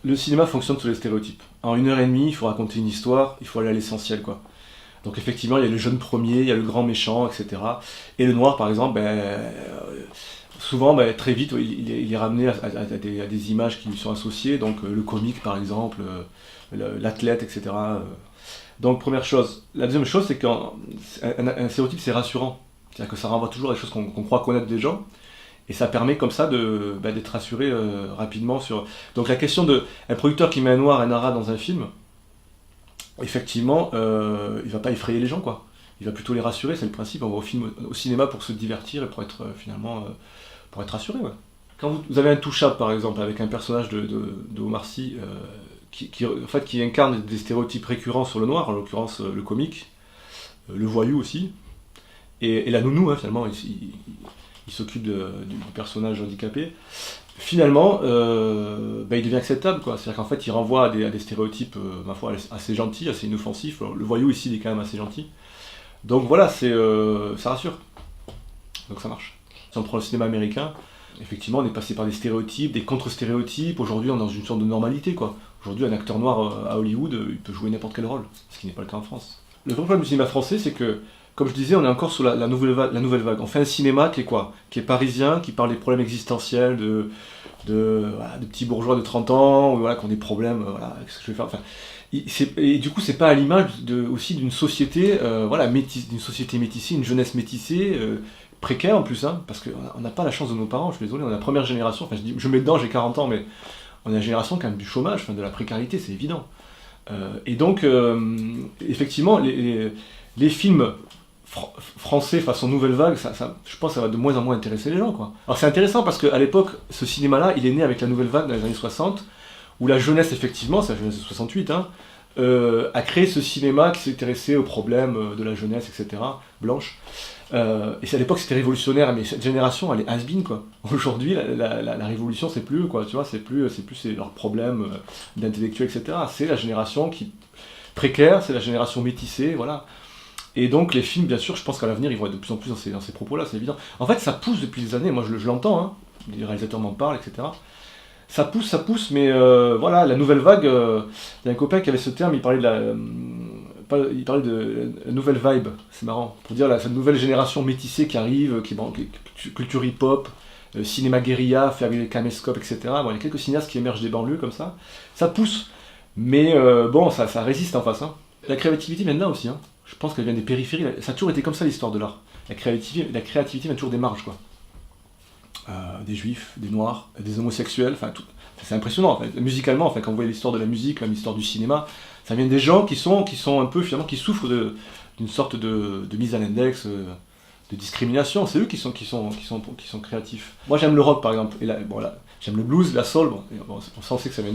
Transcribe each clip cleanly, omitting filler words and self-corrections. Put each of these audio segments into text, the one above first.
Le cinéma fonctionne sur les stéréotypes. En 1 heure et demie, il faut raconter une histoire, il faut aller à l'essentiel, quoi. Donc effectivement, il y a le jeune premier, il y a le grand méchant, etc. Et le noir, par exemple, souvent, très vite, il est ramené à des images qui lui sont associées, donc le comique, par exemple, l'athlète, etc. Donc première chose. La deuxième chose, c'est qu'un stéréotype, c'est rassurant. C'est-à-dire que ça renvoie toujours à des choses qu'on croit connaître des gens, et ça permet comme ça d'être rassuré rapidement sur... Donc la question de un producteur qui met un noir et un arabe dans un film, effectivement, il va pas effrayer les gens, quoi. Il va plutôt les rassurer, c'est le principe. On va au cinéma pour se divertir et pour être pour être rassuré, ouais. Quand vous avez un touch-up, par exemple, avec un personnage de Omar Sy, en fait, qui incarne des stéréotypes récurrents sur le noir, en l'occurrence le comique, le voyou aussi, et la nounou, hein, finalement, il s'occupe du personnage handicapé. Finalement, il devient acceptable, quoi. C'est-à-dire qu'en fait, il renvoie à des stéréotypes, ma foi, assez gentils, assez inoffensifs. Le voyou ici, il est quand même assez gentil. Donc voilà, ça rassure. Donc ça marche. Si on prend le cinéma américain, effectivement, on est passé par des stéréotypes, des contre-stéréotypes. Aujourd'hui, on est dans une sorte de normalité, quoi. Aujourd'hui, un acteur noir à Hollywood, il peut jouer n'importe quel rôle, ce qui n'est pas le cas en France. Le vrai problème du cinéma français, c'est que, comme je disais, on est encore sous la nouvelle vague. On fait un cinéma qui est quoi? Qui est parisien, qui parle des problèmes existentiels de petits bourgeois de 30 ans, ou, voilà, qui ont des problèmes, voilà, qu'est-ce que je vais faire, enfin, et du coup, c'est pas à l'image aussi d'une société, d'une société métissée, une jeunesse métissée, précaire en plus, hein, parce qu'on n'a pas la chance de nos parents, je suis désolé, on est la première génération, enfin je mets dedans, j'ai 40 ans, mais on est la génération quand même du chômage, enfin, de la précarité, c'est évident. Et donc, effectivement, les films français façon nouvelle vague, je pense que ça va de moins en moins intéresser les gens, quoi. Alors c'est intéressant parce qu'à l'époque, ce cinéma-là, il est né avec la nouvelle vague dans les années 60, où la jeunesse, effectivement, c'est la jeunesse de 68, hein, a créé ce cinéma qui s'intéressait aux problèmes de la jeunesse, etc., blanche. Et à l'époque, c'était révolutionnaire, mais cette génération, elle est has-been, quoi. Aujourd'hui, la révolution, c'est plus eux, quoi, tu vois, c'est leurs problèmes d'intellectuels, etc. C'est la génération précaire, c'est la génération métissée, voilà. Et donc les films, bien sûr, je pense qu'à l'avenir, ils vont être de plus en plus dans ces propos-là, c'est évident. En fait, ça pousse depuis des années, moi je l'entends, hein, les réalisateurs m'en parlent, etc. Ça pousse, mais voilà, la nouvelle vague, il y a un copain qui avait ce terme, il parlait de la nouvelle vibe, c'est marrant, pour dire cette nouvelle génération métissée qui arrive, qui culture hip-hop, cinéma guérilla, fait avec les caméscopes, etc. Bon, il y a quelques cinéastes qui émergent des banlieues comme ça pousse, mais bon, ça résiste en face, hein. La créativité vient de là aussi, hein. Je pense qu'elle vient des périphéries, ça a toujours été comme ça l'histoire de l'art. La créativité vient toujours des marges, quoi. Des juifs, des noirs, des homosexuels, enfin tout. C'est impressionnant, en fait. Musicalement, enfin, quand vous voyez l'histoire de la musique, même l'histoire du cinéma, ça vient des gens qui sont un peu, finalement, qui souffrent d'une sorte de mise à l'index, de discrimination. C'est eux qui sont créatifs. Moi, j'aime le rock, par exemple. Et là, j'aime le blues, la soul. On sait que ça vient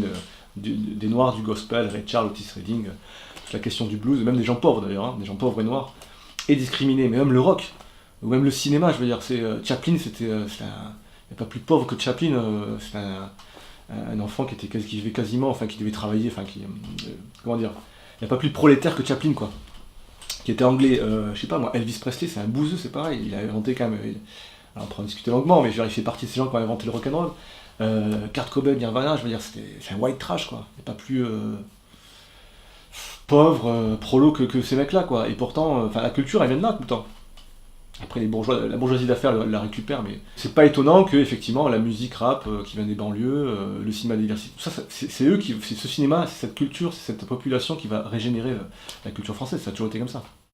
des noirs, du gospel, Ray Charles, Otis Redding, toute la question du blues, même des gens pauvres d'ailleurs, hein, des gens pauvres et noirs, et discriminés. Mais même le rock, ou même le cinéma, je veux dire, Chaplin, il n'y a pas plus pauvre que Chaplin, c'était un enfant qui vivait quasiment, enfin qui devait travailler, enfin comment dire, il n'y a pas plus prolétaire que Chaplin, quoi, qui était anglais. Je sais pas moi, Elvis Presley, c'est un bouseux, c'est pareil, il a inventé quand même, alors on peut en discuter longuement, mais je veux dire, il fait partie de ces gens qui ont inventé le rock'n'roll. Kurt Cobain, Nirvana, je veux dire, c'est un white trash, quoi, il n'y a pas plus pauvre, prolo que ces mecs-là, quoi, et pourtant, la culture, elle vient de là tout le temps. Après, la bourgeoisie d'affaires la récupère, mais c'est pas étonnant que, effectivement, la musique rap qui vient des banlieues, le cinéma de diversité, tout ça, c'est eux c'est ce cinéma, c'est cette culture, c'est cette population qui va régénérer la culture française, ça a toujours été comme ça.